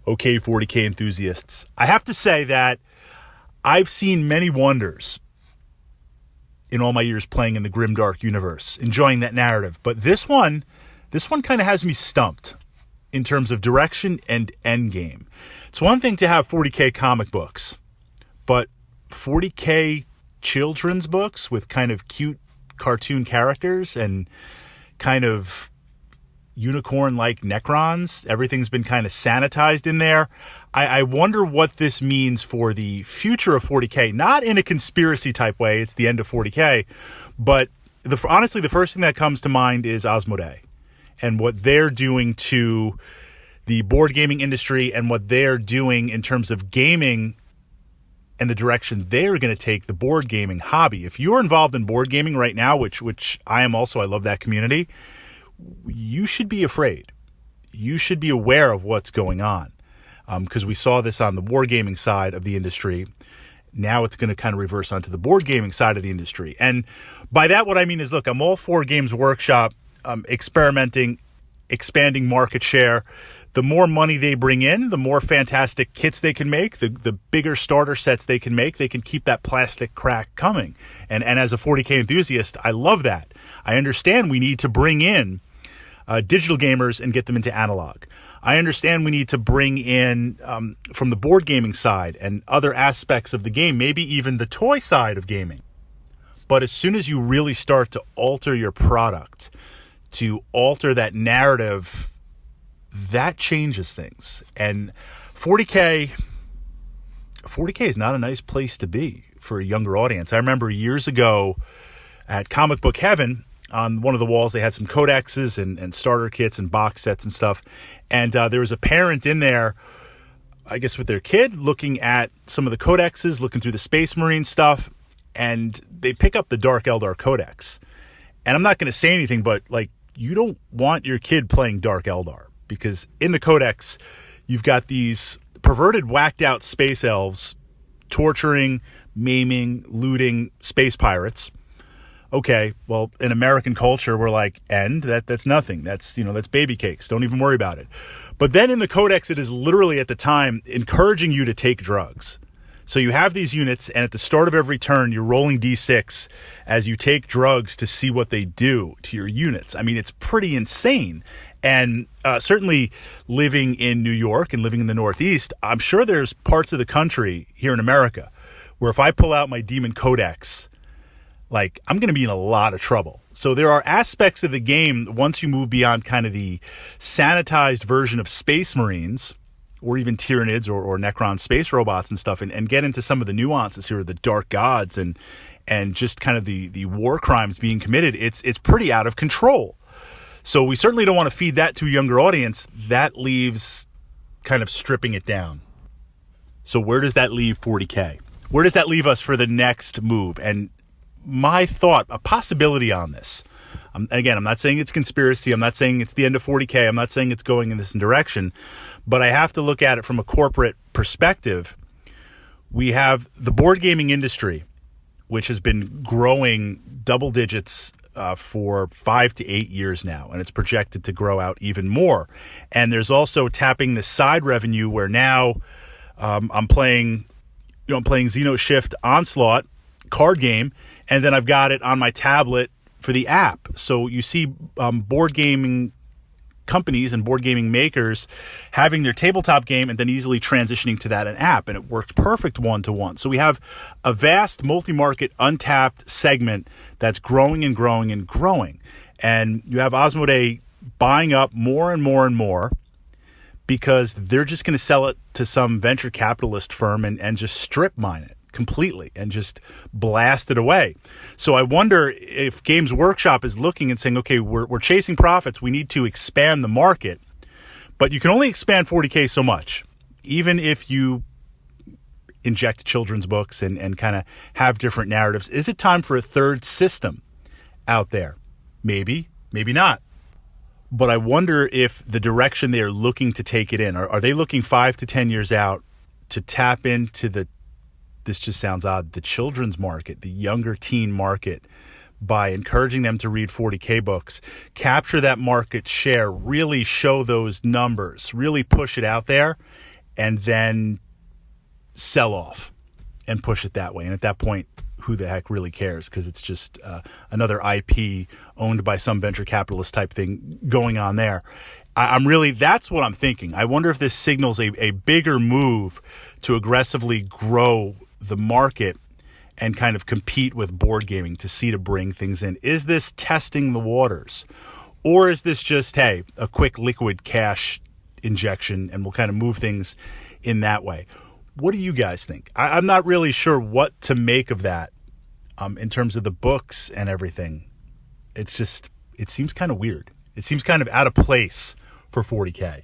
Okay, 40K enthusiasts. I have to say that I've seen many wonders in all my years playing in the grimdark universe, enjoying that narrative. But this one kind of has me stumped in terms of direction and end game. It's one thing to have 40K comic books, but 40K children's books with kind of cute cartoon characters and kind of unicorn-like Necrons. Everything's been kind of sanitized in there. I wonder what this means for the future of 40K. Not in a conspiracy type way, it's the end of 40K, but honestly, the first thing that comes to mind is Asmodee and what they're doing to the board gaming industry and what they're doing in terms of gaming and the direction they're going to take the board gaming hobby. If you're involved in board gaming right now, which I am also, I love that community, you should be afraid. You should be aware of what's going on, because we saw this on the wargaming side of the industry. Now it's going to kind of reverse onto the board gaming side of the industry. And by that, what I mean is, look, I'm all for Games Workshop experimenting, expanding market share. The more money they bring in, the more fantastic kits they can make, the bigger starter sets they can make. They can keep that plastic crack coming. And as a 40K enthusiast, I love that. I understand we need to bring in digital gamers and get them into analog. I understand we need to bring in from the board gaming side and other aspects of the game, maybe even the toy side of gaming. But as soon as you really start to alter your product, to alter that narrative, that changes things. And 40K is not a nice place to be for a younger audience. I remember years ago at Comic Book Heaven, on one of the walls, they had some codexes and starter kits and box sets and stuff. And there was a parent in there, I guess with their kid, looking at some of the codexes, looking through the Space Marine stuff, and they pick up the Dark Eldar Codex. And I'm not going to say anything, but like, you don't want your kid playing Dark Eldar, because in the Codex, you've got these perverted, whacked out space elves torturing, maiming, looting space pirates. Okay, well, in American culture, we're like, that's nothing. That's baby cakes. Don't even worry about it. But then in the Codex, it is literally at the time encouraging you to take drugs. So you have these units, and at the start of every turn, you're rolling D6 as you take drugs to see what they do to your units. I mean, it's pretty insane. And certainly living in New York and living in the Northeast, I'm sure there's parts of the country here in America where if I pull out my Demon Codex, like, I'm going to be in a lot of trouble. So there are aspects of the game, once you move beyond kind of the sanitized version of Space Marines, or even Tyranids or Necron space robots and stuff, and get into some of the nuances here, the dark gods and just kind of the war crimes being committed, it's pretty out of control. So we certainly don't want to feed that to a younger audience. That leaves kind of stripping it down. So where does that leave 40K? Where does that leave us for the next move? And my thought, a possibility on this, again, I'm not saying it's conspiracy. I'm not saying it's the end of 40K. I'm not saying it's going in this direction. But I have to look at it from a corporate perspective. We have the board gaming industry, which has been growing double digits for 5 to 8 years now, and it's projected to grow out even more. And there's also tapping the side revenue where now I'm playing Xeno Shift Onslaught card game, and then I've got it on my tablet for the app. So you see board gaming companies and board gaming makers having their tabletop game and then easily transitioning to that an app, and it works perfect one-to-one. So we have a vast multi-market untapped segment that's growing and growing and growing. And you have Asmodee buying up more and more and more because they're just going to sell it to some venture capitalist firm and just strip mine it completely and just blast it away. So I wonder if Games Workshop is looking and saying, okay, we're chasing profits. We need to expand the market, but you can only expand 40K so much. Even if you inject children's books and kind of have different narratives, is it time for a third system out there? Maybe, maybe not. But I wonder if the direction they are looking to take it in, are they looking 5 to 10 years out to tap into this just sounds odd, the children's market, the younger teen market, by encouraging them to read 40K books, capture that market share, really show those numbers, really push it out there, and then sell off and push it that way. And at that point, who the heck really cares? Because it's just another IP owned by some venture capitalist type thing going on there. That's what I'm thinking. I wonder if this signals a bigger move to aggressively grow the market and kind of compete with board gaming to bring things in. Is this testing the waters? Or is this just, hey, a quick liquid cash injection and we'll kind of move things in that way? What do you guys think? I'm not really sure what to make of that in terms of the books and everything. It seems kind of weird. It seems kind of out of place for 40K.